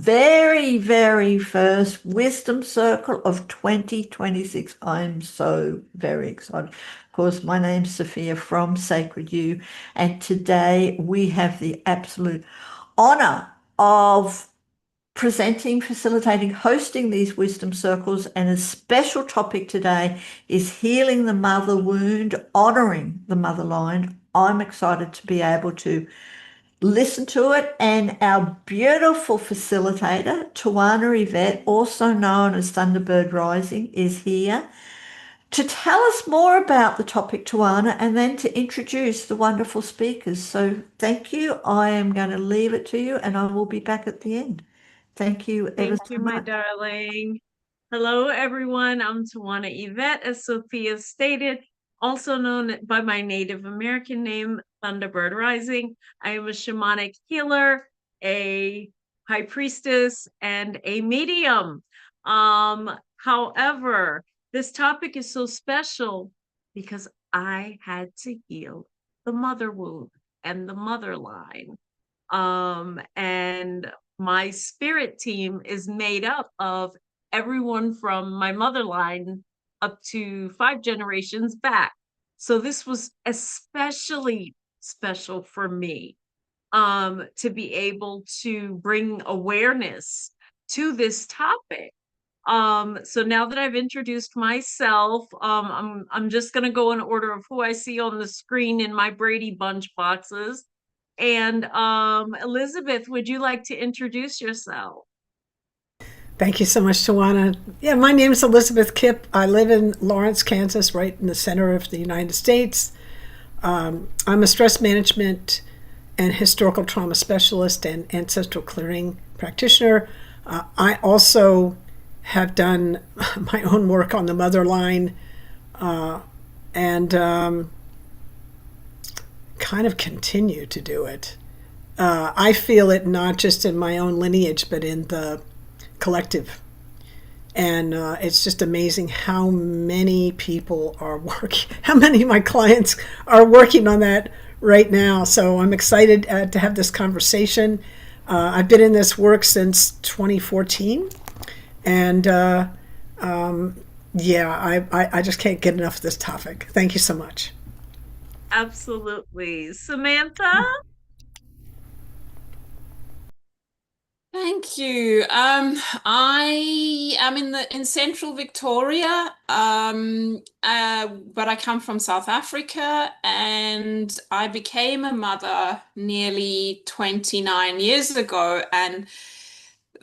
very, very first Wisdom Circle of 2026. I'm so very excited. Of course, my name's Sophia from Sacred You, and today we have the absolute honor of presenting, facilitating, hosting these wisdom circles. And a special topic today is healing the mother wound, honoring the mother line. I'm excited to be able to listen to it. And our beautiful facilitator, Tywanah Evette, also known as Thunderbird Rising, is here to tell us more about the topic, Tywanah, and then to introduce the wonderful speakers. So thank you. I am going to leave it to you, and I will be back at the end. Thank you ever Thank so you, my much. darling. Hello, everyone. I'm Tywanah Evette, as Sophia stated, also known by my Native American name, Thunderbird Rising. I am a shamanic healer, a high priestess, and a medium. However, this topic is so special because I had to heal the mother wound and the mother line. And my spirit team is made up of everyone from my mother line up to 5 generations back. So this was especially special for me, to be able to bring awareness to this topic. So now that I've introduced myself, I'm just gonna go in order of who I see on the screen in my Brady Bunch boxes. And Elizabeth, would you like to introduce yourself? Thank you so much, Tywanah. Yeah, my name is Elizabeth Kipp. I live in Lawrence, Kansas, right in the center of the United States. I'm a stress management and historical trauma specialist and ancestral clearing practitioner. I also have done my own work on the mother line and kind of continue to do it. I feel it not just in my own lineage, but in the collective. And it's just amazing how many people are working, how many of my clients are working on that right now. So I'm excited to have this conversation. I've been in this work since 2014. And yeah, I just can't get enough of this topic. Thank you so much. Absolutely. Samantha? Thank you. I am in central Victoria, but I come from South Africa, and I became a mother nearly 29 years ago, and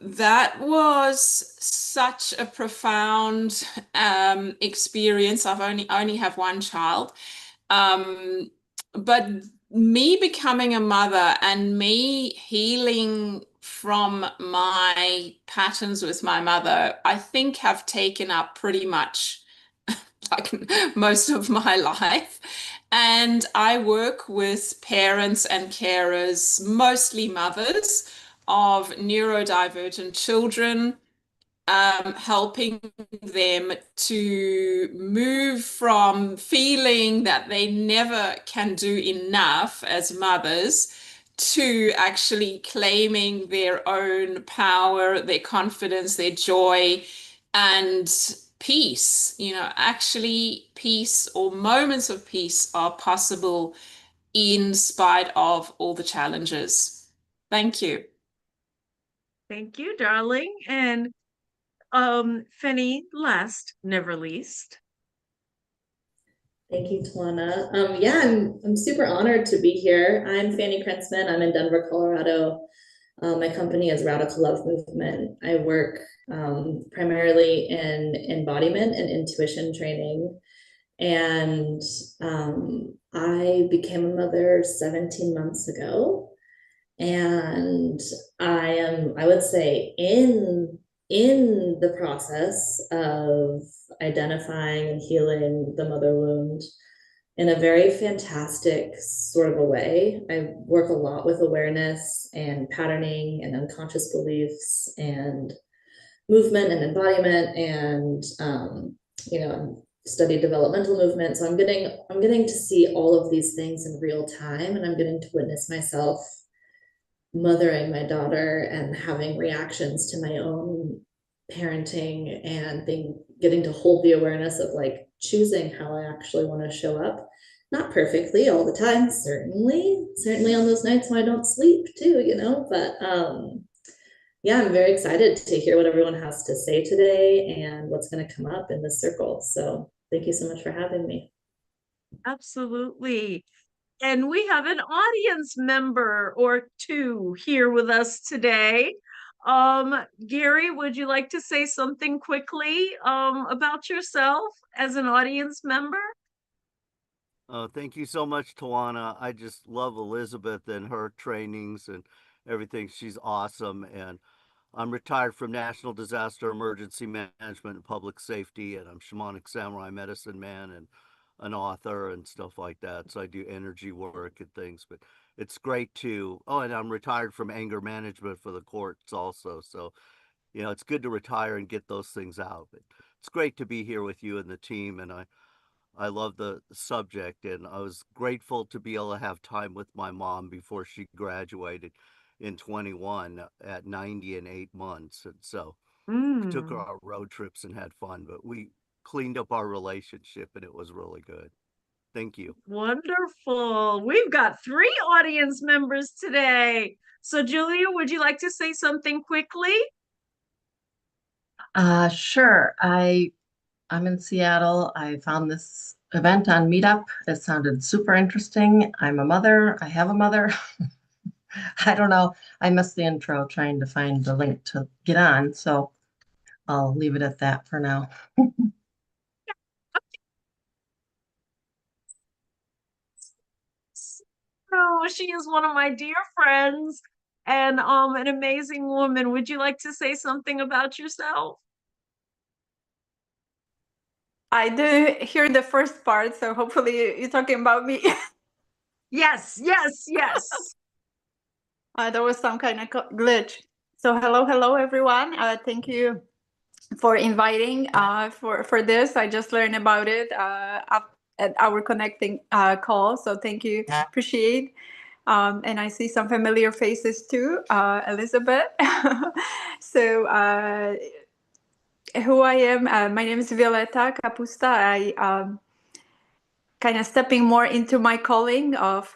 that was such a profound experience. I've only have one child, but me becoming a mother and me healing from my patterns with my mother, I think have taken up pretty much like most of my life. And I work with parents and carers, mostly mothers, of neurodivergent children, helping them to move from feeling that they never can do enough as mothers to actually claiming their own power, their confidence, their joy, and peace. Actually, peace or moments of peace are possible in spite of all the challenges. Thank you. Thank you, darling. And Fanny, last, never least. Thank you, Tywanah. Yeah, I'm super honored to be here. I'm Fanny Krentzman. I'm in Denver, Colorado. My company is Radical Love Movement. I work primarily in embodiment and intuition training. And I became a mother 17 months ago. And I would say, in the process of identifying and healing the mother wound in a very fantastic sort of a way. I work a lot with awareness and patterning and unconscious beliefs and movement and embodiment, and studied developmental movement. So I'm getting to see all of these things in real time, and I'm getting to witness myself mothering my daughter and having reactions to my own parenting and getting to hold the awareness of like choosing how I actually want to show up. Not perfectly all the time, certainly on those nights when I don't sleep too, but yeah, I'm very excited to hear what everyone has to say today and what's going to come up in this circle. So thank you so much for having me. Absolutely. And we have an audience member or two here with us today. Gary, would you like to say something quickly about yourself as an audience member? Thank you so much, Tawana. I just love Elizabeth and her trainings and everything. She's awesome. And I'm retired from National Disaster Emergency Management and Public Safety, and I'm shamanic samurai medicine man and an author and stuff like that. So I do energy work and things. But it's great to, oh, and I'm retired from anger management for the courts also. So, it's good to retire and get those things out. But it's great to be here with you and the team. And I love the subject, and I was grateful to be able to have time with my mom before she graduated in 21 at 90 and 8 months. And so we took her on road trips and had fun, but we cleaned up our relationship and it was really good. Thank you. Wonderful. We've got 3 audience members today. So Julia, would you like to say something quickly? Sure. I'm in Seattle. I found this event on Meetup. It sounded super interesting. I'm a mother. I have a mother. I don't know. I missed the intro trying to find the link to get on. So I'll leave it at that for now. Oh, she is one of my dear friends and an amazing woman. Would you like to say something about yourself? I didn't hear the first part, so hopefully you're talking about me. Yes. There was some kind of glitch. So hello, everyone. Thank you for inviting for this. I just learned about it at our connecting call. So thank you. Appreciate. And I see some familiar faces too, Elizabeth. So who I am, my name is Violeta Capusta. I kind of stepping more into my calling of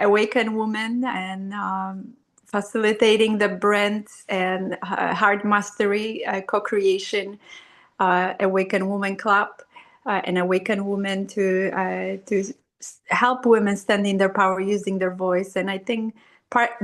awakened woman and facilitating the brand and heart mastery co-creation awakened woman club, an awakened woman to help women stand in their power using their voice. And I think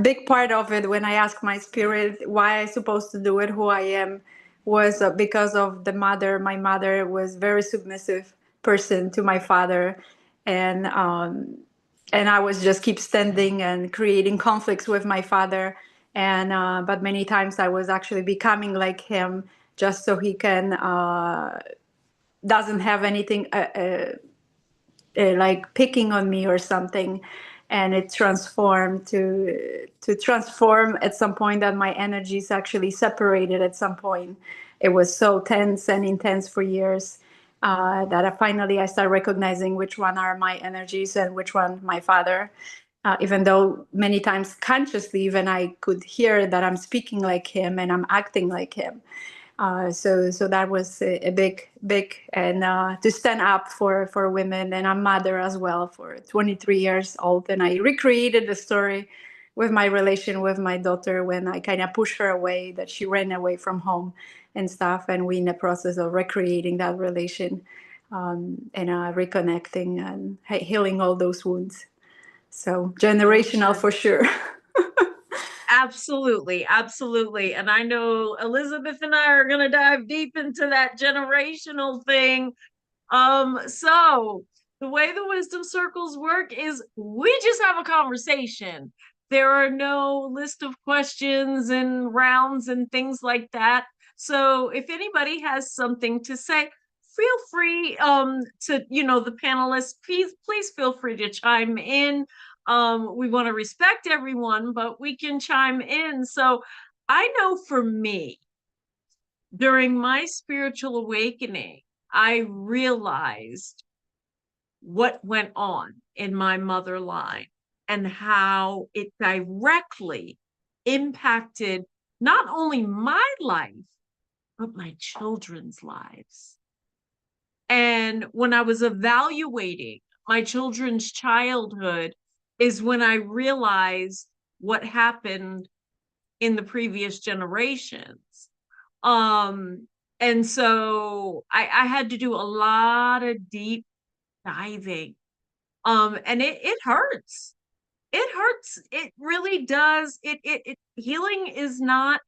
big part of it, when I ask my spirit why I supposed to do it, who I am, was because of my mother was very submissive person to my father, and I was just keep standing and creating conflicts with my father, and but many times I was actually becoming like him just so he can doesn't have anything like picking on me or something. And it transformed to transform at some point that my energies actually separated at some point. It was so tense and intense for years that I started recognizing which one are my energies and which one my father. Even though many times consciously, even I could hear that I'm speaking like him and I'm acting like him. So that was a big, and to stand up for women. And I'm mother as well for 23 years old. And I recreated the story with my relation with my daughter when I kind of pushed her away, that she ran away from home and stuff. And we in the process of recreating that relation and reconnecting and healing all those wounds. So generational for sure. Absolutely. And I know Elizabeth and I are going to dive deep into that generational thing. So the way the wisdom circles work is we just have a conversation. There are no list of questions and rounds and things like that. So if anybody has something to say, feel free to, the panelists, please feel free to chime in. We want to respect everyone, but we can chime in. So I know for me, during my spiritual awakening, I realized what went on in my mother line and how it directly impacted not only my life, but my children's lives. And when I was evaluating my children's childhood is when I realized what happened in the previous generations. And so I had to do a lot of deep diving. And it hurts. It hurts. It really does. It healing is not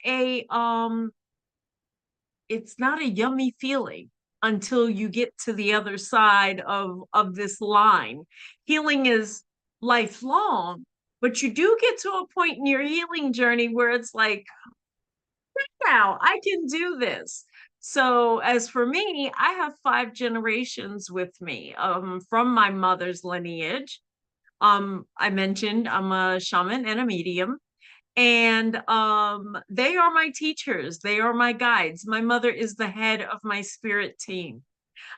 it's not a yummy feeling until you get to the other side of this line. Healing is lifelong, but you do get to a point in your healing journey where it's like, now I can do this. So as for me, I have 5 generations with me from my mother's lineage. I mentioned I'm a shaman and a medium, and they are my teachers. They are my guides. My mother is the head of my spirit team.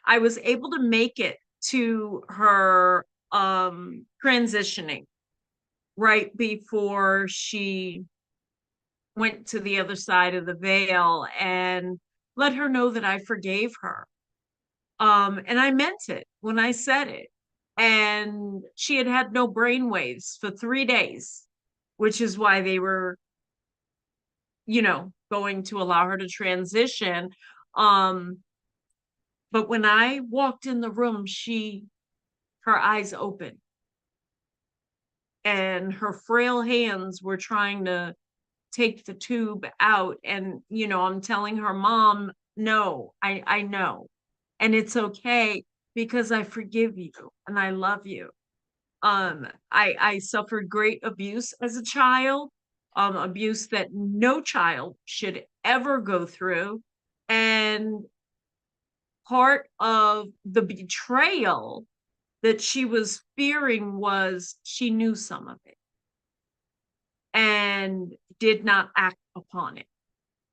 I was able to make it to her transitioning right before she went to the other side of the veil, and let her know that I forgave her. And I meant it when I said it. And she had had no brain waves for 3 days, which is why they were, going to allow her to transition. But when I walked in the room, her eyes opened, and her frail hands were trying to take the tube out. And, I'm telling her, Mom, no, I know. And it's okay because I forgive you and I love you. I suffered great abuse as a child, abuse that no child should ever go through. And part of the betrayal that she was fearing was she knew some of it and did not act upon it.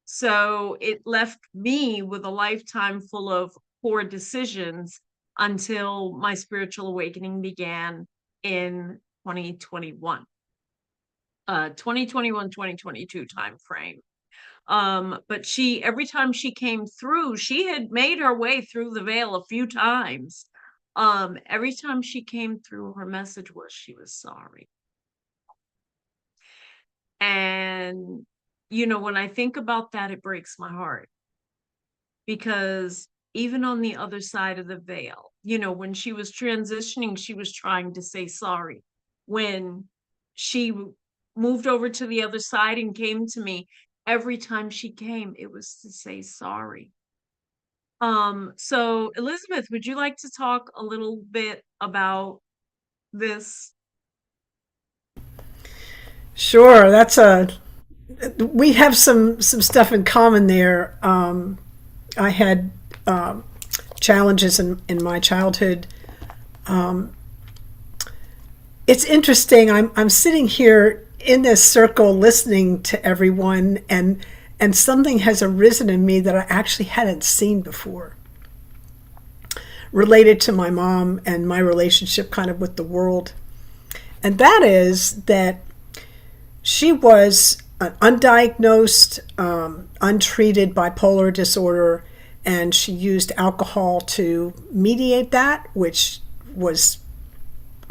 So it left me with a lifetime full of poor decisions until my spiritual awakening began in 2021, 2022 timeframe. But every time she came through, she had made her way through the veil a few times. Every time she came through, her message was she was sorry. And, when I think about that, it breaks my heart, because even on the other side of the veil, when she was transitioning, she was trying to say sorry. When she moved over to the other side and came to me, every time she came, it was to say sorry. So Elizabeth, would you like to talk a little bit about this? Sure, we have some stuff in common there. I had challenges in my childhood. It's interesting. I'm sitting here in this circle listening to everyone, and something has arisen in me that I actually hadn't seen before, related to my mom and my relationship kind of with the world. And that is that she was an undiagnosed, untreated bipolar disorder, and she used alcohol to mediate that, which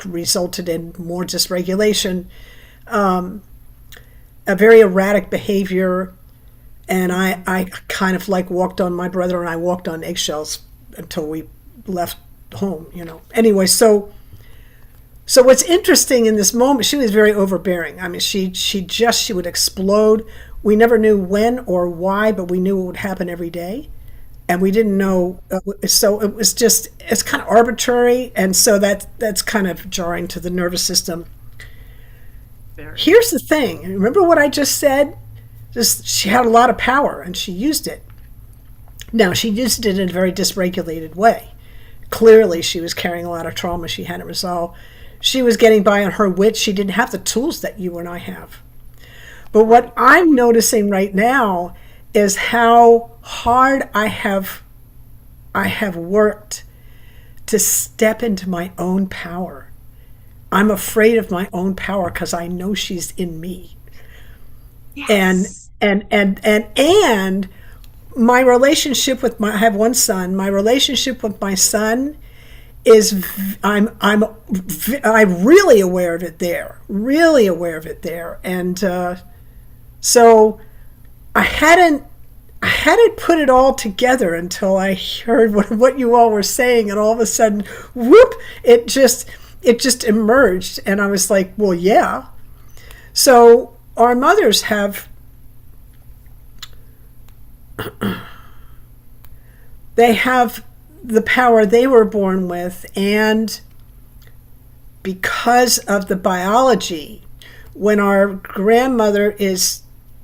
resulted in more dysregulation, a very erratic behavior. And I kind of walked on, my brother and I walked on eggshells until we left home, Anyway, so what's interesting in this moment, she was very overbearing. I mean, she would explode. We never knew when or why, but we knew it would happen every day. And we didn't know. So it's kind of arbitrary. And so that's kind of jarring to the nervous system. Here's the thing. Remember what I just said? She had a lot of power and she used it. Now, she used it in a very dysregulated way. Clearly, she was carrying a lot of trauma she hadn't resolved. She was getting by on her wits. She didn't have the tools that you and I have. But what I'm noticing right now is how hard I have worked to step into my own power. I'm afraid of my own power because I know she's in me. Yes. And my relationship with I have one son. My relationship with my son is I'm really aware of it there, really aware of it there, and so I hadn't put it all together until I heard what you all were saying, and all of a sudden, whoop! It just emerged, and I was like, well, yeah. So our mothers have they have the power they were born with, and because of the biology, when our grandmother is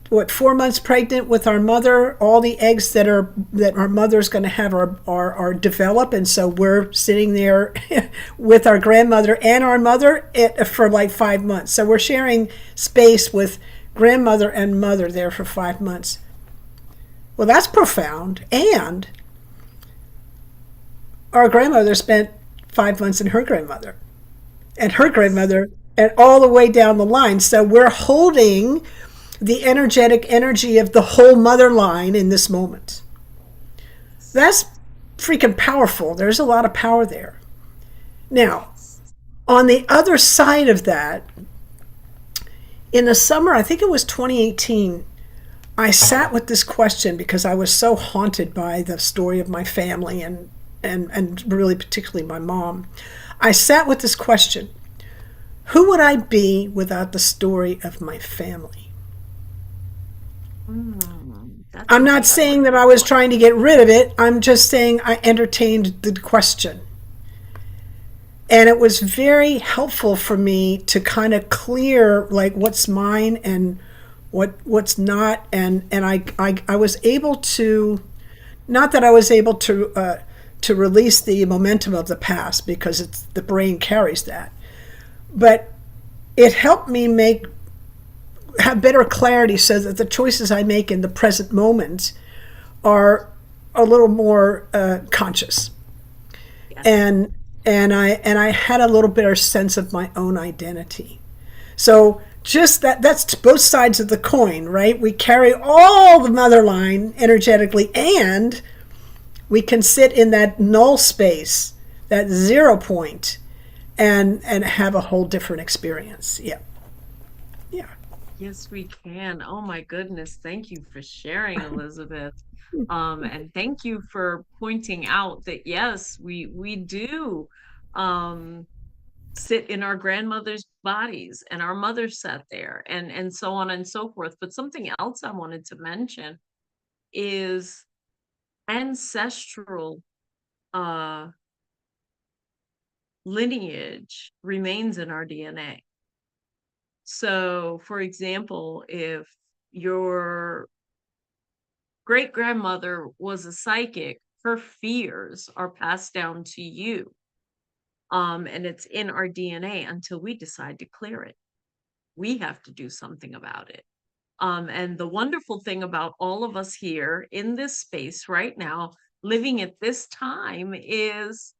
4 months pregnant with our mother, all the eggs that our mother's going to have are develop, and so we're sitting there with our grandmother and our mother for like 5 months. So we're sharing space with grandmother and mother there for 5 months. Well, that's profound. And our grandmother spent 5 months in her grandmother, and her grandmother, and all the way down the line. So we're holding the energetic energy of the whole mother line in this moment. That's freaking powerful. There's a lot of power there. Now, on the other side of that, in the summer, I think it was 2018, I sat with this question because I was so haunted by the story of my family and really particularly my mom. I sat with this question: who would I be without the story of my family? I'm not saying that I was trying to get rid of it. I'm just saying I entertained the question. And it was very helpful for me to kind of clear like what's mine and what's not. And I was able to, not that I was able to release the momentum of the past, because the brain carries that, but it helped me have better clarity so that the choices I make in the present moment are a little more conscious. Yes. And I had a little better sense of my own identity. So just that's both sides of the coin, right? We carry all the mother line energetically, and we can sit in that null space, that 0 point, and have a whole different experience. Yeah. Yes, we can. Oh my goodness. Thank you for sharing, Elizabeth. And thank you for pointing out that yes, we do sit in our grandmother's bodies, and our mother sat there, and so on and so forth. But something else I wanted to mention is ancestral lineage remains in our DNA. So, for example, if your great grandmother was a psychic, her fears are passed down to you. And it's in our DNA until we decide to clear it. We have to do something about it. And the wonderful thing about all of us here in this space right now, living at this time, is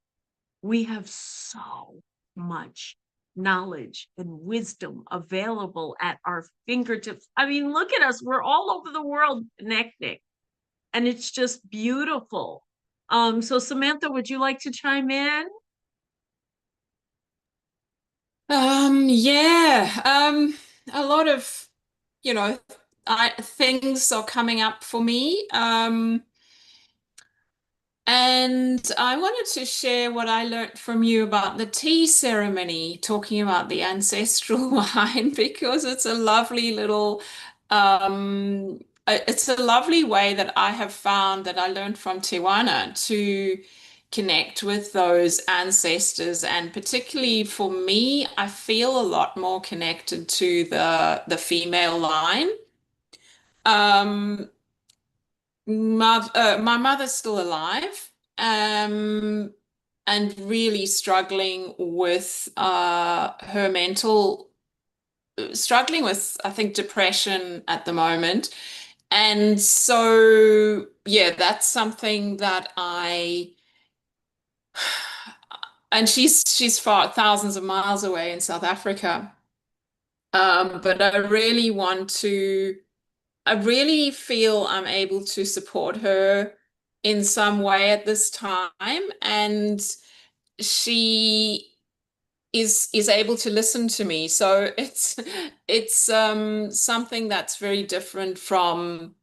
we have so much knowledge and wisdom available at our fingertips. I mean, look at us. We're all over the world connecting, and it's just beautiful. So Samantha, would you like to chime in? Yeah, a lot of, things are coming up for me. And I wanted to share what I learned from you about the tea ceremony, talking about the ancestral wine, because it's a lovely little, it's a lovely way that I have found that I learned from Tywanah to connect with those ancestors. And particularly for me, I feel a lot more connected to the female line. My mother's still alive, and really struggling with her struggling with, I think, depression at the moment. And so, yeah, that's something that and she's far thousands of miles away in South Africa. But I really want to I really feel I'm able to support her in some way at this time, and she is able to listen to me. So it's something that's very different from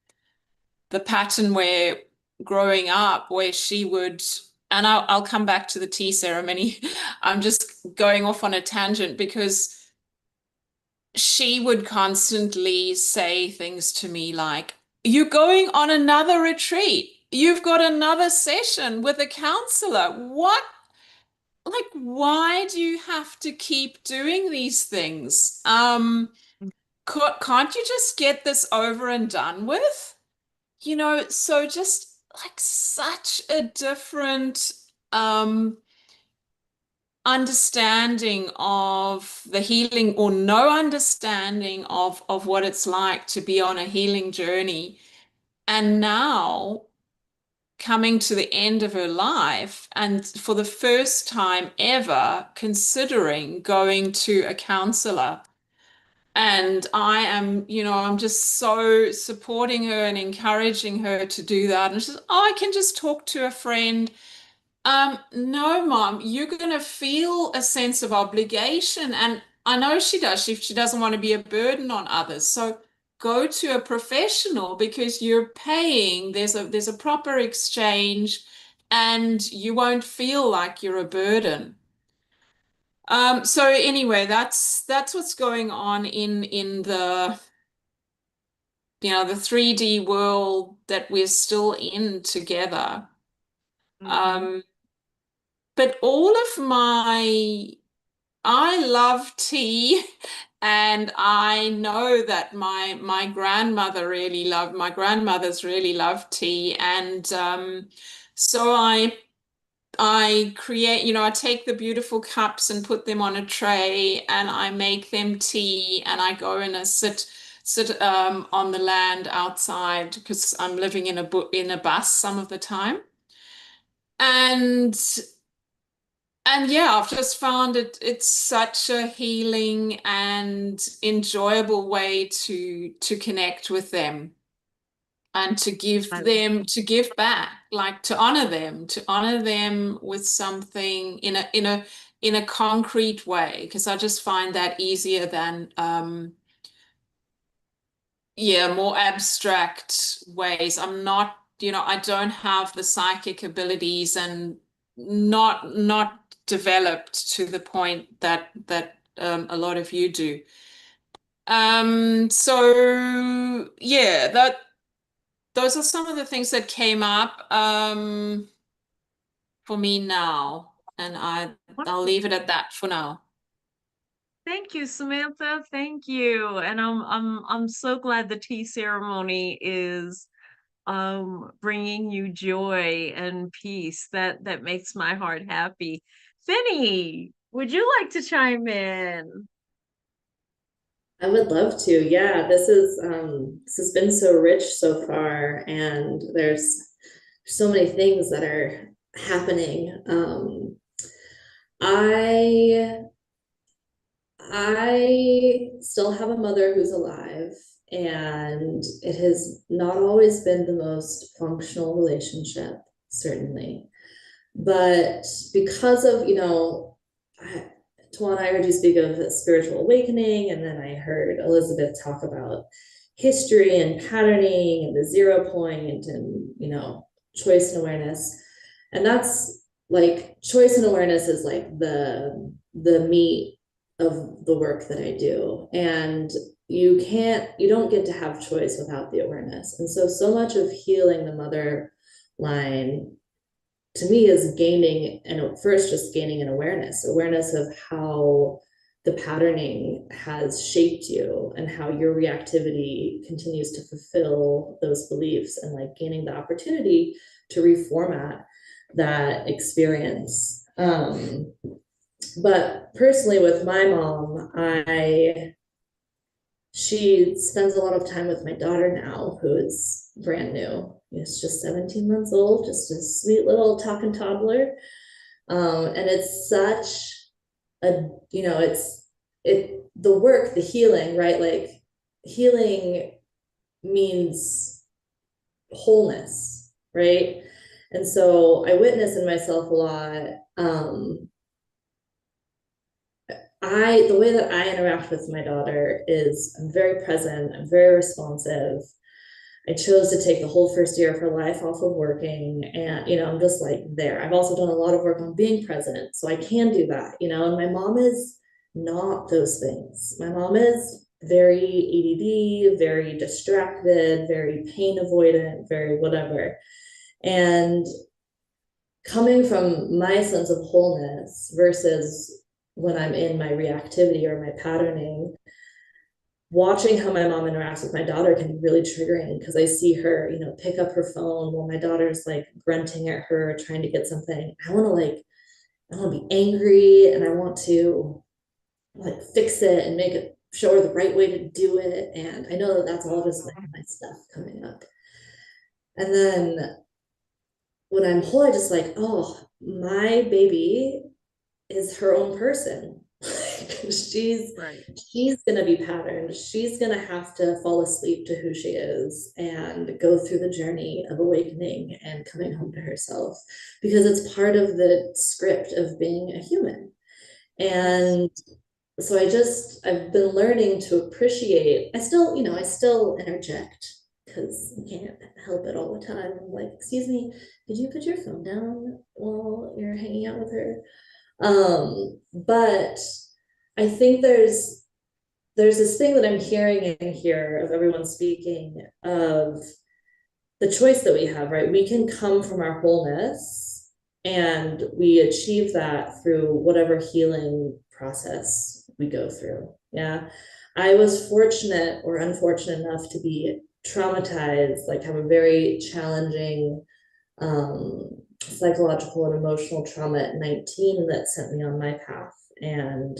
the pattern where growing up, where she would, and I'll come back to the tea ceremony. I'm just going off on a tangent because she would constantly say things to me like, "You're going on another retreat. You've got another session with a counselor. What? Like, why do you have to keep doing these things? Can't you just get this over and done with?" So just like such a different understanding of the healing, or no understanding of what it's like to be on a healing journey. And now coming to the end of her life, and for the first time ever considering going to a counselor. And I'm just so supporting her and encouraging her to do that. And she's, "Oh, I can just talk to a friend." No, Mom, you're going to feel a sense of obligation. And I know she does. She doesn't want to be a burden on others. So go to a professional, because you're paying. There's a proper exchange, and you won't feel like you're a burden. So anyway, that's what's going on in the 3D world that we're still in together. But I love tea, and I know that my grandmothers really loved tea, and so I create, I take the beautiful cups and put them on a tray, and I make them tea, and I go and I sit on the land outside, because I'm living in a bus some of the time. And yeah, I've just found it's such a healing and enjoyable way to connect with them, and to give back, like to honor them with something in a concrete way, because I just find that easier than more abstract ways. I don't have the psychic abilities, and not developed to the point that a lot of you do. So yeah, those are some of the things that came up for me now, and I'll leave it at that for now. Thank you, Samantha. Thank you. And I'm so glad the tea ceremony is bringing you joy and peace. That makes my heart happy. Finny, would you like to chime in? I would love to. Yeah, this has been so rich so far, and there's so many things that are happening. I still have a mother who's alive, and it has not always been the most functional relationship, certainly. But because of, Tywanah, I heard you speak of a spiritual awakening, and then I heard Elizabeth talk about history and patterning and the 0 point and, choice and awareness. And that's like, choice and awareness is like the meat of the work that I do. And you don't get to have choice without the awareness. And so much of healing the mother line to me is gaining an awareness of how the patterning has shaped you, and how your reactivity continues to fulfill those beliefs, and like gaining the opportunity to reformat that experience. But personally with my mom, she spends a lot of time with my daughter now, who is brand new. It's just 17 months old, just a sweet little talking toddler. And it's such a, the work, the healing, right? Like healing means wholeness, right? And so I witness in myself a lot. The way that I interact with my daughter is I'm very present, I'm very responsive. I chose to take the whole first year of her life off of working, and I'm just like there. I've also done a lot of work on being present, so I can do that, and my mom is not those things. My mom is very ADD, very distracted, very pain avoidant, very whatever. And coming from my sense of wholeness versus when I'm in my reactivity or my patterning, watching how my mom interacts with my daughter can be really triggering, because I see her, pick up her phone while my daughter's like grunting at her, trying to get something. I want to be angry, and I want to like fix it and make it, show her the right way to do it. And I know that that's all just like my stuff coming up. And then when I'm whole, I just like, oh, my baby is her own person. she's gonna be patterned. She's gonna have to fall asleep to who she is and go through the journey of awakening and coming home to herself, because it's part of the script of being a human. And so I've been learning to appreciate. I still interject, because you can't help it all the time. I'm like, excuse me, could you put your phone down while you're hanging out with her? But I think there's this thing that I'm hearing in here of everyone speaking of the choice that we have, right? We can come from our wholeness, and we achieve that through whatever healing process we go through. Yeah. I was fortunate or unfortunate enough to be traumatized, like have a very challenging psychological and emotional trauma at 19 that sent me on my path. And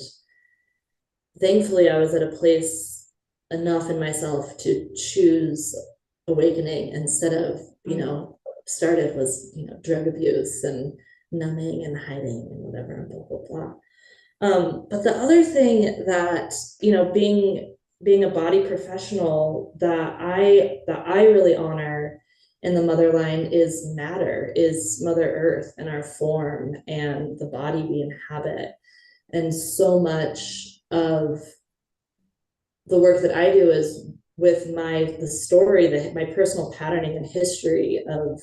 thankfully, I was at a place enough in myself to choose awakening instead of, started was, drug abuse and numbing and hiding and whatever, and blah, blah, blah. But the other thing that, being a body professional that I really honor in the mother line is matter, is Mother Earth and our form and the body we inhabit. And so much of the work that I do is with the story, my personal patterning and history of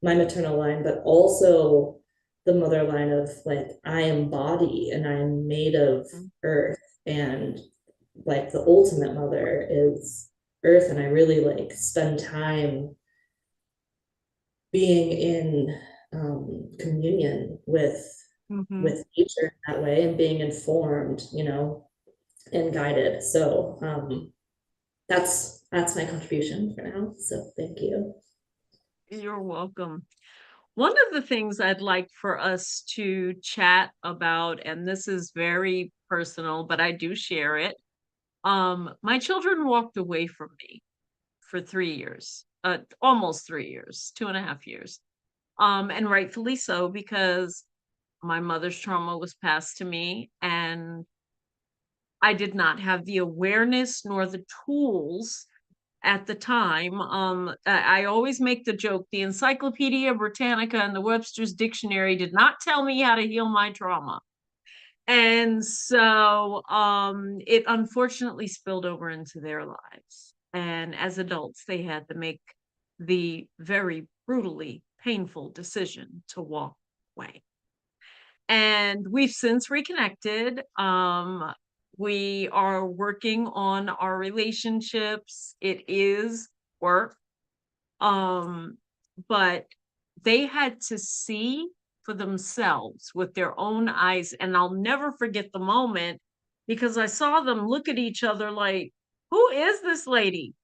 my maternal line, but also the mother line of like, I am body and I'm made of earth, and like the ultimate mother is earth. And I really like spend time being in communion with nature in that way, and being informed, and guided. So that's my contribution for now. So thank you. You're welcome. One of the things I'd like for us to chat about, and this is very personal, but I do share it. My children walked away from me for 3 years, almost 3 years, 2.5 years. And rightfully so, because my mother's trauma was passed to me, and I did not have the awareness nor the tools at the time. I always make the joke, the Encyclopedia Britannica and the Webster's Dictionary did not tell me how to heal my trauma. And so it unfortunately spilled over into their lives. And as adults, they had to make the very brutally painful decision to walk away. And we've since reconnected. We are working on our relationships. It is work. But they had to see for themselves with their own eyes. And I'll never forget the moment, because I saw them look at each other like, who is this lady?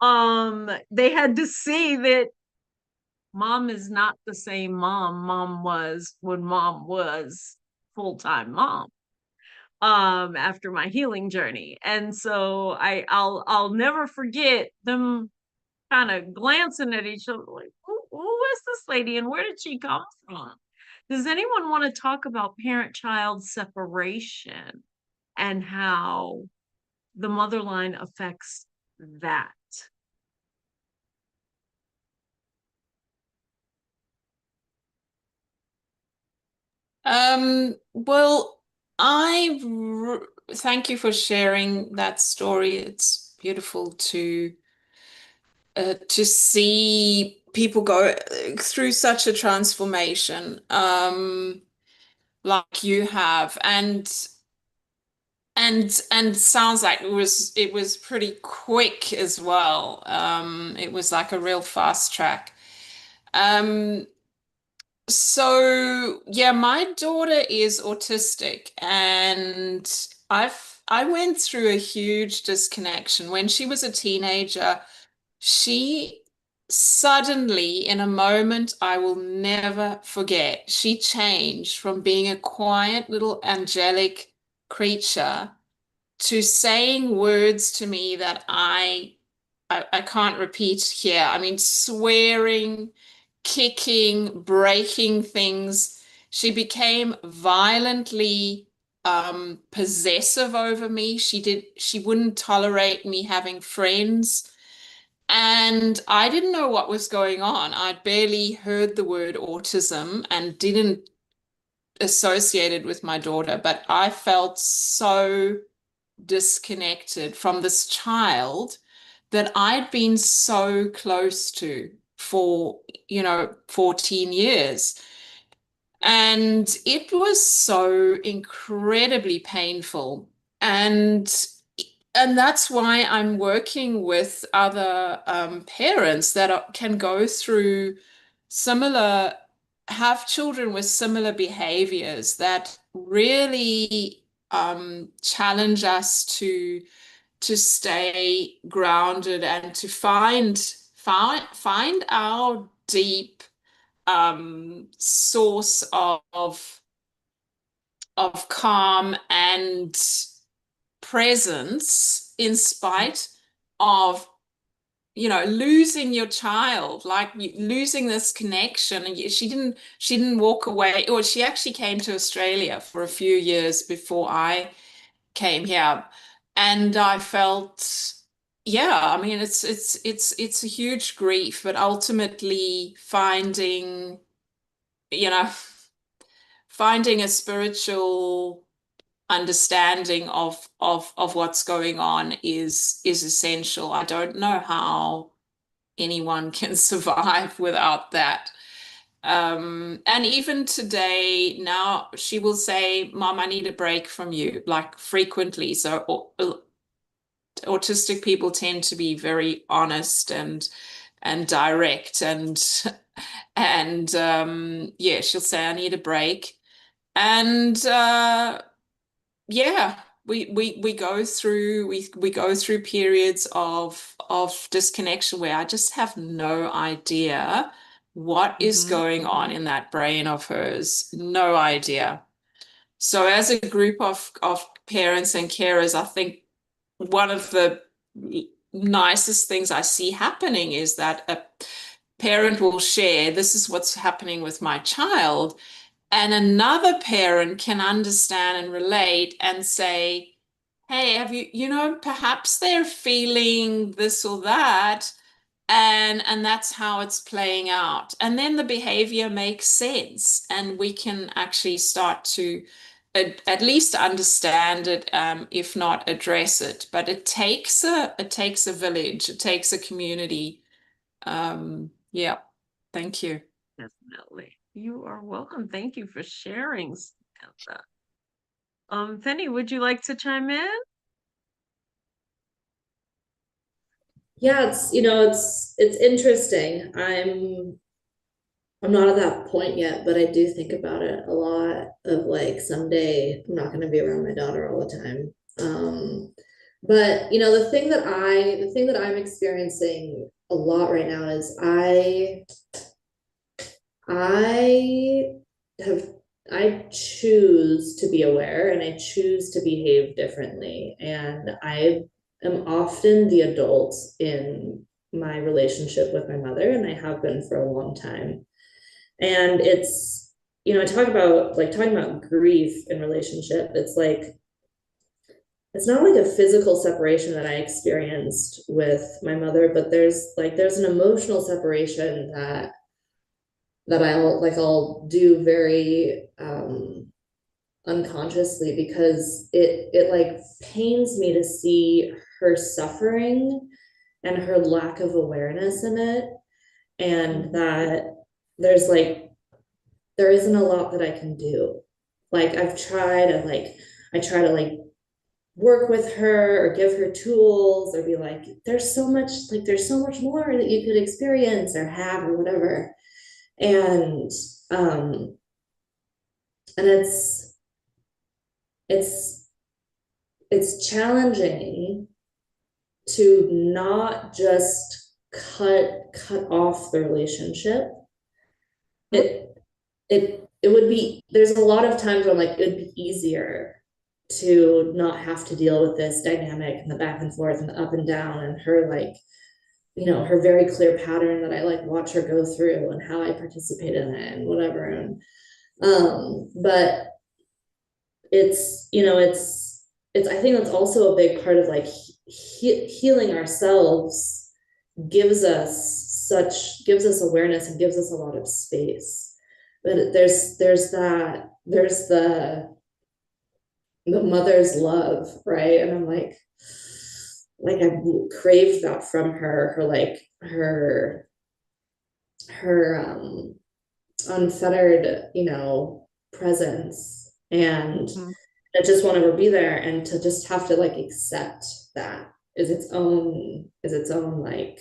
They had to see that mom is not the same mom was when mom was full-time mom, after my healing journey. And so I'll never forget them kind of glancing at each other like, who is this lady and where did she come from? Does anyone want to talk about parent-child separation and how the mother line affects that? Well, thank you for sharing that story. It's beautiful to see people go through such a transformation, like you have, and sounds like it was pretty quick as well. It was like a real fast track. So yeah, my daughter is autistic, and I went through a huge disconnection when she was a teenager. She suddenly, in a moment I will never forget, she changed from being a quiet little angelic creature to saying words to me that I can't repeat here. I mean, swearing, kicking, breaking things. She became violently possessive over me. She wouldn't tolerate me having friends. And I didn't know what was going on. I'd barely heard the word autism and didn't associate it with my daughter, but I felt so disconnected from this child that I'd been so close to for, 14 years. And it was so incredibly painful. And that's why I'm working with other parents that can go through similar, have children with similar behaviors that really challenge us to stay grounded and to find our deep source of calm and presence in spite of losing your child, like losing this connection. And she didn't walk away, or she actually came to Australia for a few years before I came here. And I felt, yeah, I mean, it's a huge grief, but ultimately you know finding a spiritual understanding of what's going on is essential. I don't know how anyone can survive without that. And even today, now she will say, "Mom, I need a break from you," like frequently. So autistic people tend to be very honest and direct, and yeah, she'll say, "I need a break," and yeah, we go through periods of disconnection where I just have no idea what is going on in that brain of hers. No idea. So as a group of parents and carers, I think one of the nicest things I see happening is that a parent will share, "This is what's happening with my child," and another parent can understand and relate and say, "Hey, have perhaps they're feeling this or that, and that's how it's playing out." And then the behavior makes sense, and we can actually start to at least understand it, if not address it. But it takes a village, it takes a community. Yeah, thank you. Definitely. You are welcome. Thank you for sharing, Samantha. Penny, would you like to chime in? Yeah, it's interesting. I'm not at that point yet, but I do think about it a lot of like someday I'm not going to be around my daughter all the time. But the thing that I'm experiencing a lot right now is I choose to be aware, and I choose to behave differently. And I am often the adult in my relationship with my mother, and I have been for a long time. And it's, I talking about grief in relationship. It's not like a physical separation that I experienced with my mother, but there's an emotional separation that that I'll do very unconsciously, because it like pains me to see her suffering and her lack of awareness in it, and that there's like there isn't a lot that I can do. Like I try to like work with her or give her tools or be like, there's so much more that you could experience or have or whatever. And and it's challenging to not just cut off the relationship. It would be, there's a lot of times where I'm like, it'd be easier to not have to deal with this dynamic and the back and forth and the up and down and her like, you know, her very clear pattern that I like watch her go through and how I participate in it and whatever. And but it's, you know, it's I think that's also a big part of like healing ourselves gives us awareness and gives us a lot of space. But there's the mother's love, right? And I'm like I craved that from her unfettered, you know, presence, and I just want to be there, and to just have to like accept that is its own like,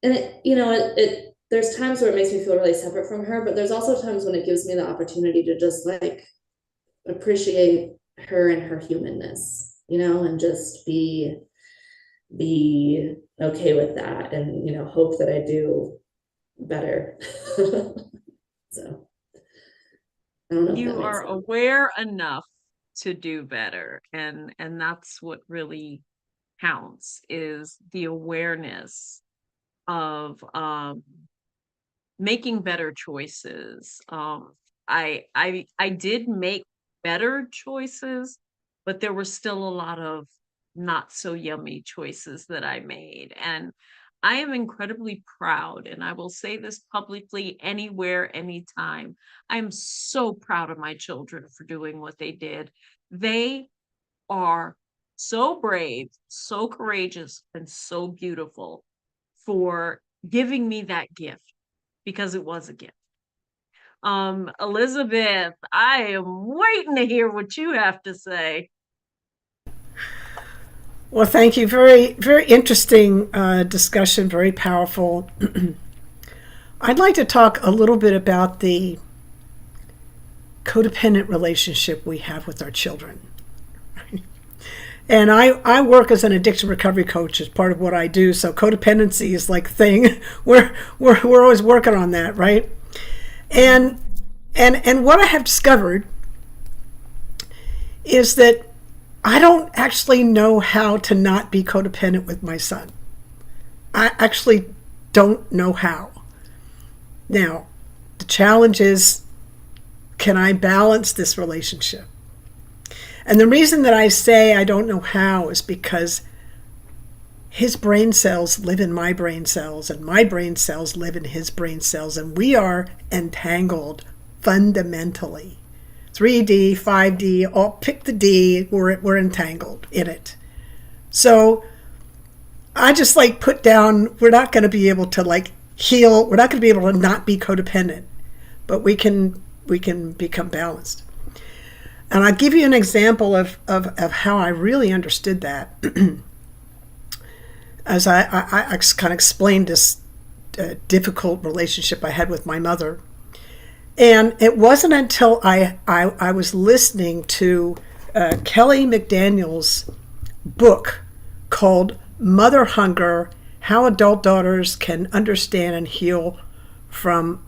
and it, you know, it there's times where it makes me feel really separate from her, but there's also times when it gives me the opportunity to just like appreciate her and her humanness, you know, and just be okay with that, and, you know, hope that I do better. So I don't know. You are aware enough to do better, and that's what really counts, is the awareness of making better choices. I did make better choices, but there were still a lot of not so yummy choices that I made. And I am incredibly proud, and I will say this publicly anywhere, anytime. I'm so proud of my children for doing what they did. They are so brave, so courageous, and so beautiful for giving me that gift, because it was a gift. Elizabeth, I am waiting to hear what you have to say. Well, thank you. Very, very interesting discussion, very powerful. I'd like to talk a little bit about the codependent relationship we have with our children. And I work as an addiction recovery coach as part of what I do. So codependency is like a thing. We're always working on that, right? And what I have discovered is that I don't actually know how to not be codependent with my son. I actually don't know how. Now, the challenge is, can I balance this relationship? And the reason that I say I don't know how is because his brain cells live in my brain cells, and my brain cells live in his brain cells, and we are entangled fundamentally. 3D, 5D, all pick the D, we're entangled in it. So I just like put down, we're not going to be able to like heal, we're not going to be able to not be codependent, but we can become balanced. And I'll give you an example of how I really understood that. As I kind of explained this difficult relationship I had with my mother. And it wasn't until I was listening to Kelly McDaniel's book called Mother Hunger: How Adult Daughters Can Understand and Heal from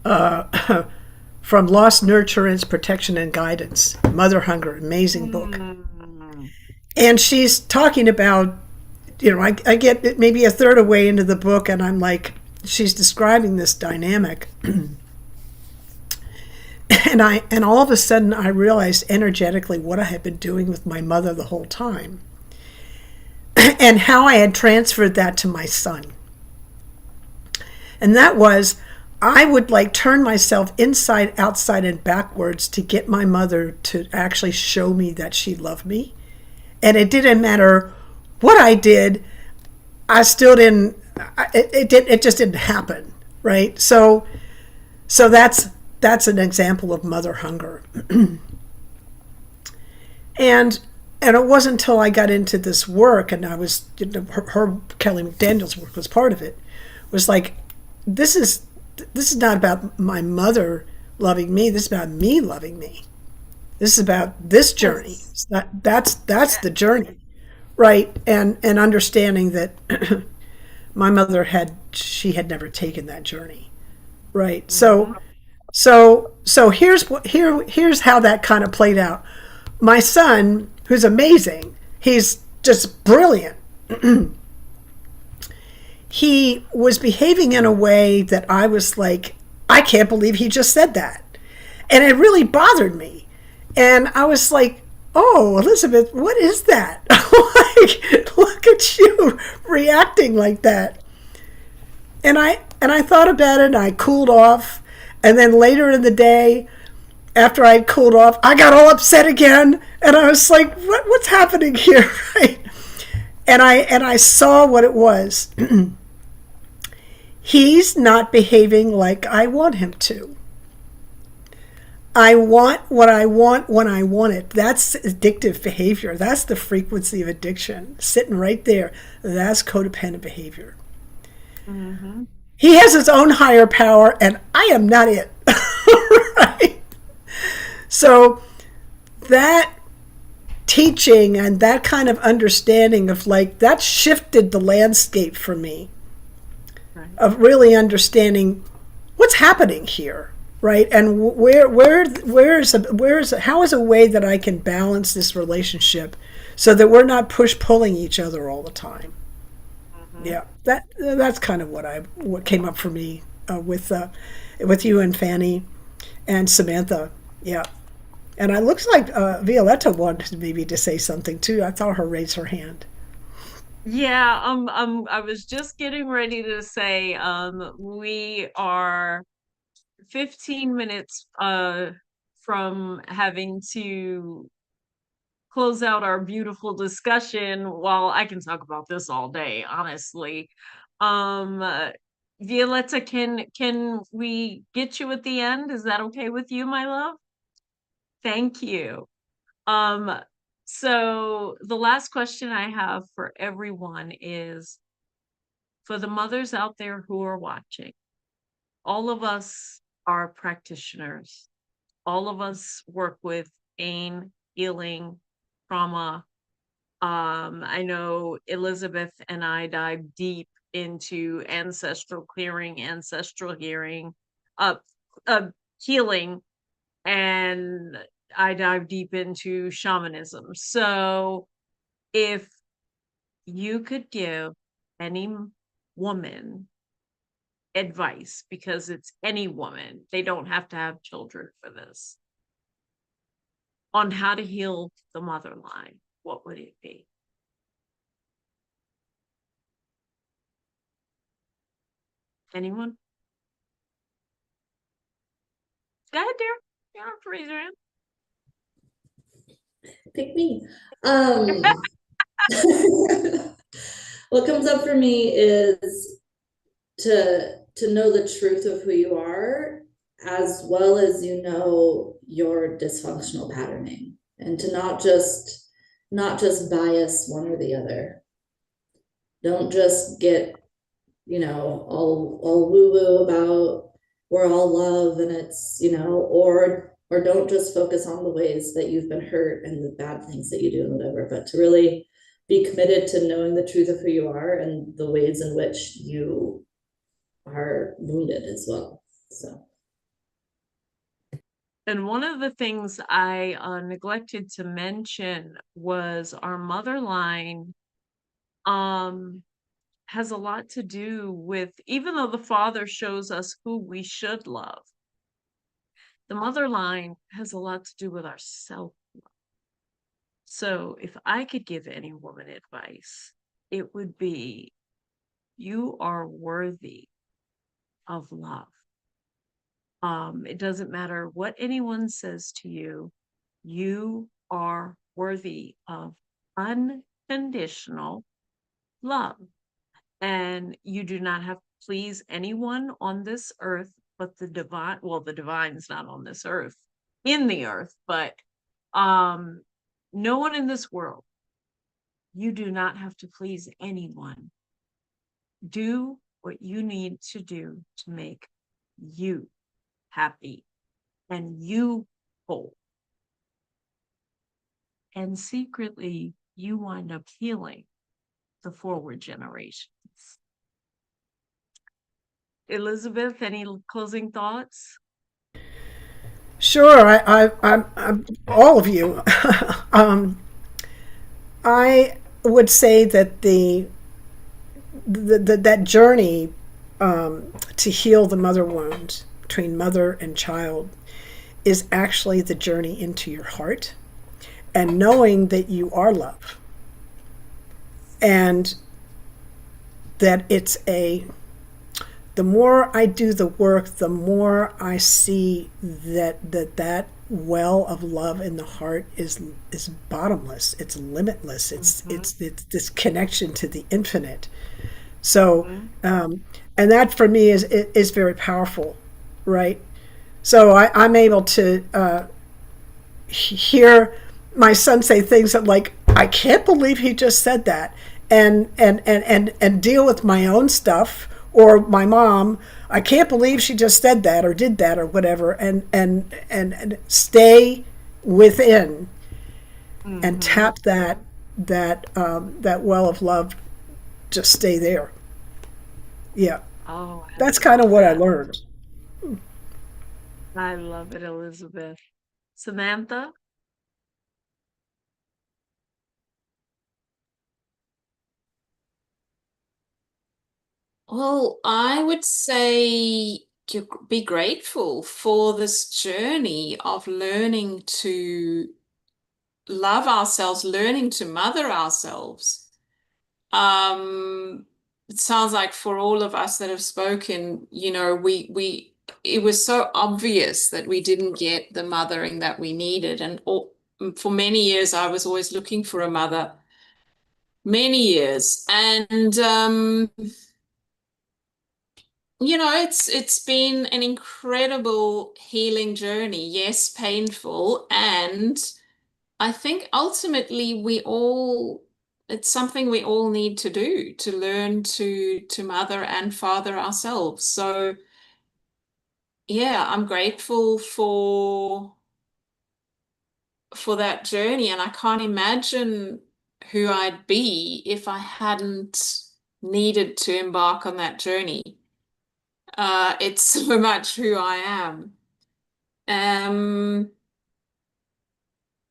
Lost Nurturance, Protection, and Guidance. Mother Hunger, amazing book. And she's talking about, you know, I get maybe a third of the way into the book, and I'm like, she's describing this dynamic. and all of a sudden I realized energetically what I had been doing with my mother the whole time and how I had transferred that to my son. And that was, I would like turn myself inside, outside, and backwards to get my mother to actually show me that she loved me. And it didn't matter what I did, I still didn't, it just didn't happen, right? So that's an example of mother hunger. And it wasn't until I got into this work, and I was, her Kelly McDaniel's work was part of it, was like, this is not about my mother loving me. This is about me loving me. This is about this journey. That's the journey, right? And understanding that my mother she had never taken that journey, right? So here's how that kind of played out. My son, who's amazing, he's just brilliant. He was behaving in a way that I was like, I can't believe he just said that. And it really bothered me. And I was like, oh, Elizabeth, what is that? Like, look at you reacting like that. And I thought about it, and I cooled off. And then later in the day, after I cooled off, I got all upset again. And I was like, what's happening here? Right? And I saw what it was. He's not behaving like I want him to. I want what I want when I want it. That's addictive behavior. That's the frequency of addiction. Sitting right there. That's codependent behavior. Mm-hmm. He has his own higher power, and I am not it. Right? So that teaching and that kind of understanding of like, that shifted the landscape for me. Right. Of really understanding what's happening here, right? And how is a way that I can balance this relationship so that we're not pulling each other all the time. Mm-hmm. Yeah, that's kind of what came up for me with you and Fanny and Samantha. Yeah. And it looks like Violetta wanted maybe to say something too. I saw her raise her hand. Yeah, I was just getting ready to say, we are 15 minutes from having to close out our beautiful discussion. While I can talk about this all day, honestly. Violetta, can we get you at the end? Is that okay with you, my love? Thank you. So the last question I have for everyone is, for the mothers out there who are watching, all of us are practitioners. All of us work with pain, healing, trauma. I know Elizabeth and I dive deep into ancestral clearing, ancestral healing, healing, and I dive deep into shamanism. So if you could give any woman advice, because it's any woman, they don't have to have children for this, on how to heal the mother line, what would it be? Anyone? Go ahead, dear. You don't have to raise your hand. Pick me. What comes up for me is to know the truth of who you are, as well as your dysfunctional patterning, and to not just bias one or the other. Don't just get all woo-woo about we're all love and it's or don't just focus on the ways that you've been hurt and the bad things that you do and whatever, but to really be committed to knowing the truth of who you are and the ways in which you are wounded as well. So, and one of the things I neglected to mention was our mother line has a lot to do with, even though the father shows us who we should love, the mother line has a lot to do with our self-love. So if I could give any woman advice, it would be, you are worthy of love. It doesn't matter what anyone says to you. You are worthy of unconditional love. And you do not have to please anyone on this earth but the divine. Well, the divine's not on this earth, in the earth, but no one in this world. You do not have to please anyone. Do what you need to do to make you happy and you whole. And secretly, you wind up healing the forward generations. Elizabeth, any closing thoughts? Sure, I'm all of you. I would say that that journey to heal the mother wound between mother and child is actually the journey into your heart, and knowing that you are love, and that the more I do the work, the more I see that well of love in the heart is bottomless. It's limitless. It's this connection to the infinite. So, and that for me is very powerful, right? So I'm able to hear my son say things that, like, I can't believe he just said that, and deal with my own stuff, or my mom, I can't believe she just said that or did that or whatever, and stay within and tap that well of love. Just stay there. Yeah. Oh, that's kind of what I learned. I love it, Elizabeth. Samantha? Well, I would say to be grateful for this journey of learning to love ourselves, learning to mother ourselves. It sounds like for all of us that have spoken, it was so obvious that we didn't get the mothering that we needed. And for many years, I was always looking for a mother, many years. And, it's been an incredible healing journey. Yes, painful. And I think ultimately it's something we all need to do, to learn to mother and father ourselves. So yeah, I'm grateful for that journey, and I can't imagine who I'd be if I hadn't needed to embark on that journey. It's so much who I am.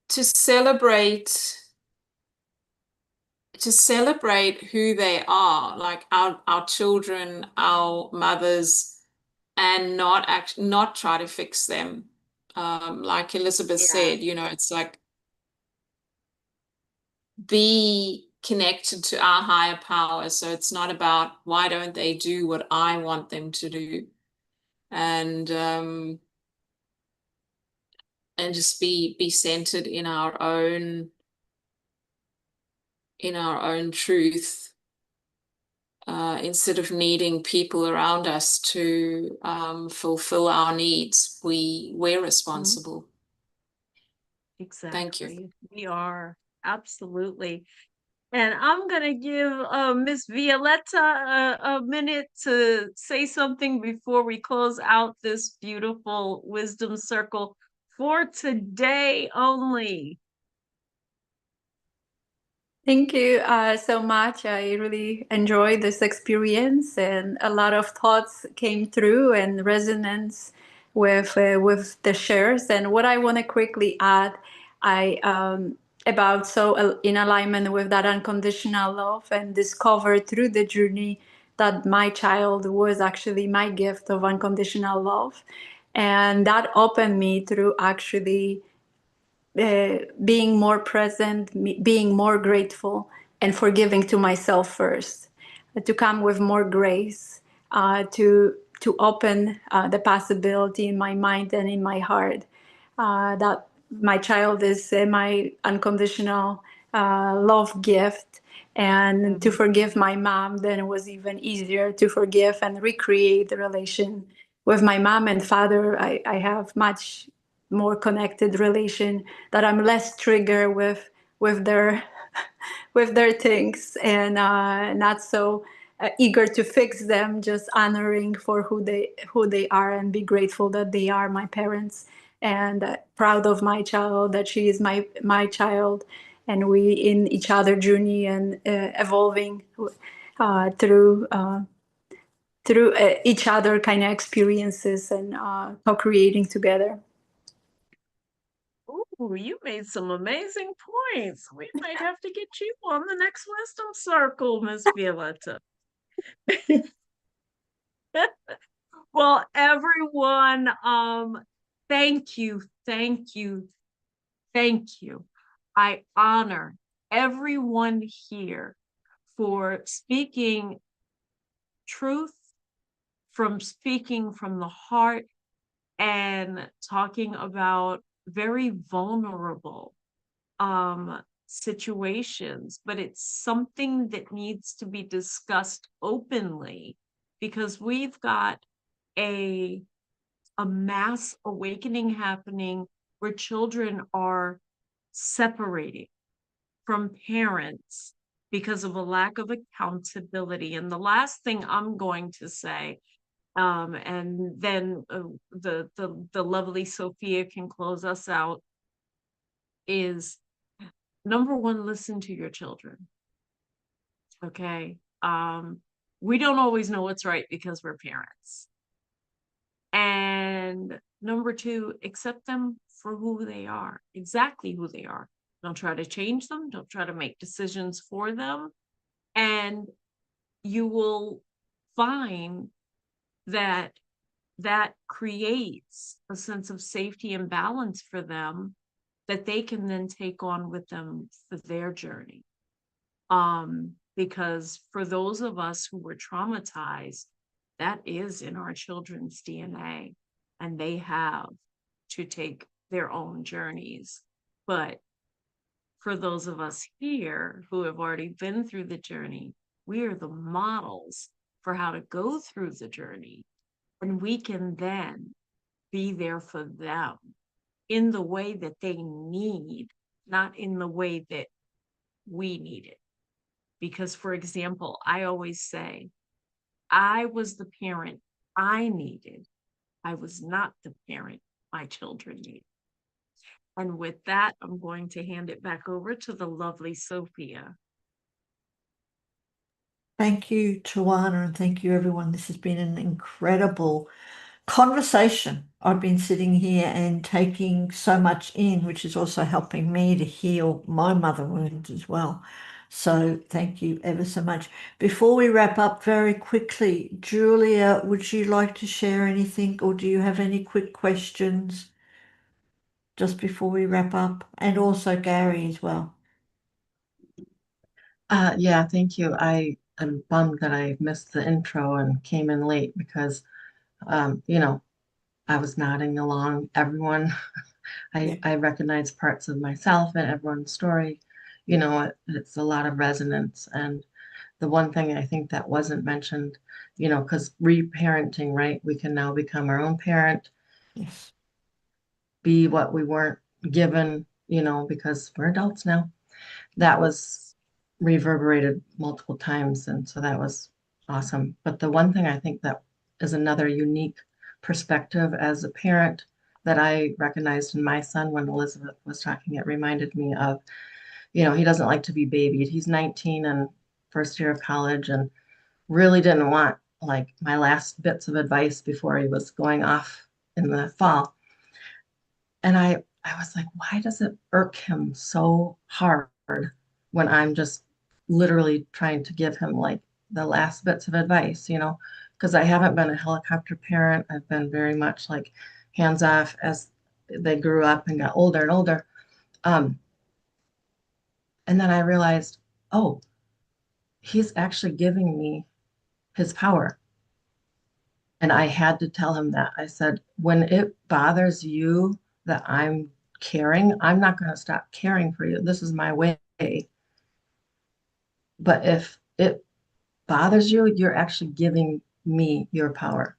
To celebrate who they are, like our children, our mothers, and not try to fix them. Like Elizabeth said, it's like, be connected to our higher power. So it's not about why don't they do what I want them to do, and just be centered in our own truth, instead of needing people around us to fulfill our needs. We're responsible. Exactly. Thank you. We are, absolutely. And I'm going to give Miss Violetta a minute to say something before we close out this beautiful wisdom circle for today only. Thank you so much. I really enjoyed this experience, and a lot of thoughts came through and resonance with the shares. And what I want to quickly add, about in alignment with that unconditional love, and discovered through the journey that my child was actually my gift of unconditional love, and that opened me through actually being more present, being more grateful, and forgiving to myself first, to come with more grace, to to open the possibility in my mind and in my heart that my child is my unconditional love gift. And to forgive my mom, then it was even easier to forgive and recreate the relation with my mom and father. I have much more connected relation, that I'm less triggered with their with their things, and not so eager to fix them, just honoring for who they are, and be grateful that they are my parents, and proud of my child, that she is my child, and we in each other journey, and evolving through each other kind of experiences, and co-creating together. Ooh, you made some amazing points. We might have to get you on the next Wisdom Circle, Miss Violetta. Well, everyone, thank you, thank you, thank you. I honor everyone here for speaking truth, from speaking from the heart, and talking about very vulnerable situations, but it's something that needs to be discussed openly, because we've got a mass awakening happening where children are separating from parents because of a lack of accountability. And the last thing I'm going to say, and then the lovely Sophia can close us out, is number one, listen to your children. Okay. We don't always know what's right because we're parents. And number two, accept them for who they are, exactly who they are. Don't try to change them. Don't try to make decisions for them. And you will find that that creates a sense of safety and balance for them, that they can then take on with them for their journey. Because for those of us who were traumatized, that is in our children's DNA, and they have to take their own journeys. But for those of us here who have already been through the journey, we are the models for how to go through the journey. And we can then be there for them in the way that they need, not in the way that we need it. Because, for example, I always say, I was the parent I needed. I was not the parent my children needed. And with that, I'm going to hand it back over to the lovely Sophia. Thank you, Tywanah, and thank you, everyone. This has been an incredible conversation. I've been sitting here and taking so much in, which is also helping me to heal my mother wounds as well. So thank you ever so much. Before we wrap up very quickly, Julia, would you like to share anything, or do you have any quick questions just before we wrap up? And also Gary as well. Yeah, thank you. I'm bummed that I missed the intro and came in late because, I was nodding along. Everyone, I recognize parts of myself and everyone's story. It's a lot of resonance. And the one thing I think that wasn't mentioned, because reparenting, right? We can now become our own parent, Yes. be what we weren't given, because we're adults now. That was reverberated multiple times. And so that was awesome. But the one thing I think that is another unique perspective as a parent that I recognized in my son when Elizabeth was talking, it reminded me of, he doesn't like to be babied. He's 19 and first year of college, and really didn't want like my last bits of advice before he was going off in the fall. And I was like, why does it irk him so hard when I'm just literally trying to give him like the last bits of advice, because I haven't been a helicopter parent. I've been very much like hands off as they grew up and got older and older. And then I realized, oh, he's actually giving me his power. And I had to tell him that. I said, when it bothers you that I'm caring, I'm not going to stop caring for you. This is my way. But if it bothers you, you're actually giving me your power.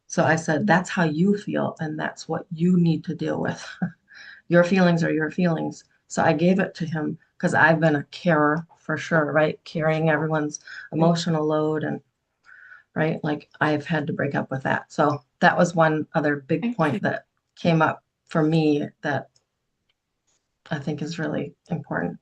So I said, that's how you feel, and that's what you need to deal with. Your feelings are your feelings. So I gave it to him because I've been a carer for sure, right? Carrying everyone's emotional load and right? Like I've had to break up with that. So that was one other big point that came up for me that I think is really important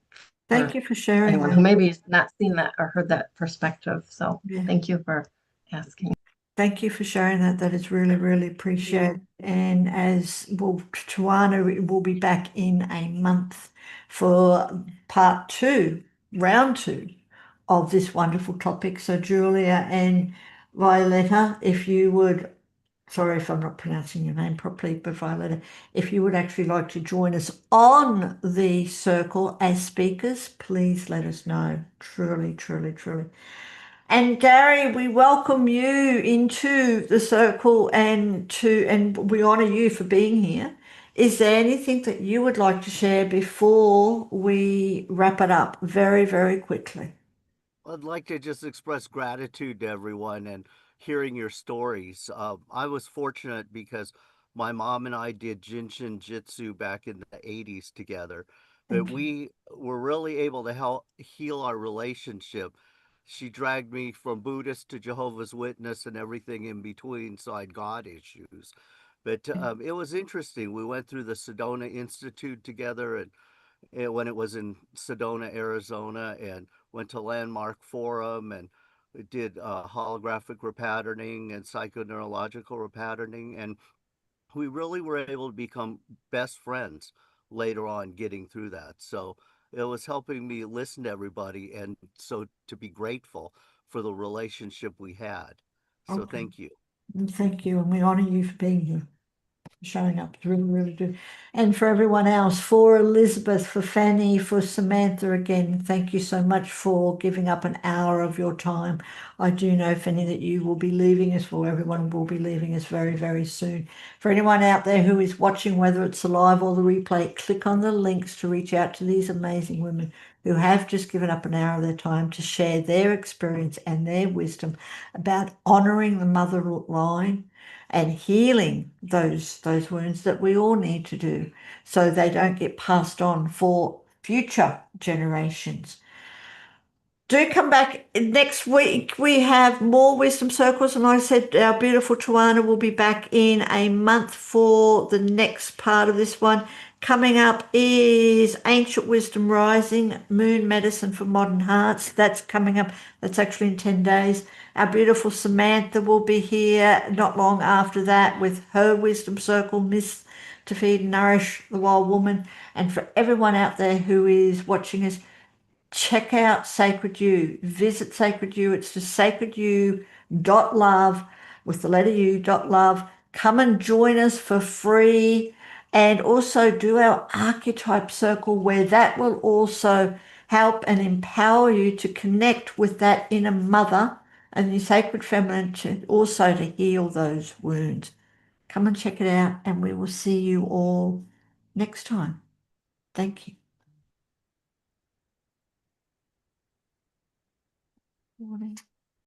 Thank for you for sharing anyone that. who maybe has not seen that or heard that perspective. So Yeah. thank you for asking. Thank you for sharing that. That is really, really appreciated. And as well, Tywanah will be back in a month for part two, round two of this wonderful topic. So Julia and Violetta, if you would, sorry if I'm not pronouncing your name properly, but Violetta, if you would actually like to join us on the circle as speakers, please let us know. Truly, truly, truly. And Gary, we welcome you into the circle and we honor you for being here. Is there anything that you would like to share before we wrap it up very, very quickly? I'd like to just express gratitude to everyone and hearing your stories. I was fortunate because my mom and I did Jinshin Jitsu back in the 80s together, but Thank you. we were really able to help heal our relationship. She dragged me from Buddhist to Jehovah's Witness and everything in between, so I had God issues. But it was interesting. We went through the Sedona Institute together, and when it was in Sedona, Arizona, and went to Landmark Forum and did holographic repatterning and psychoneurological repatterning. And we really were able to become best friends later on getting through that. So it was helping me listen to everybody and so to be grateful for the relationship we had. So Okay. thank you. Thank you. And we honor you for being here, showing up. It's really, really good. And for everyone else, for Elizabeth, for Fanny, for Samantha, again, thank you so much for giving up an hour of your time. I do know, Fanny, that you will be leaving us, well, everyone will be leaving us very, very soon. For anyone out there who is watching, whether it's the live or the replay, click on the links to reach out to these amazing women who have just given up an hour of their time to share their experience and their wisdom about honoring the mother line and healing those wounds that we all need to do so they don't get passed on for future generations. Do come back next week. We have more wisdom circles, and like I said, our beautiful Tywanah will be back in a month for the next part of this one. Coming up is Ancient Wisdom Rising, Moon Medicine for Modern Hearts. That's coming up. That's actually in 10 days. Our beautiful Samantha will be here not long after that with her wisdom circle, Miss to Feed and Nourish the Wild Woman. And for everyone out there who is watching us, check out Sacred You. Visit Sacred You. It's just sacredyou.love with the letter U.love. Come and join us for free. And also do our archetype circle where that will also help and empower you to connect with that inner mother and the sacred feminine to also to heal those wounds. Come and check it out, and we will see you all next time. Thank you.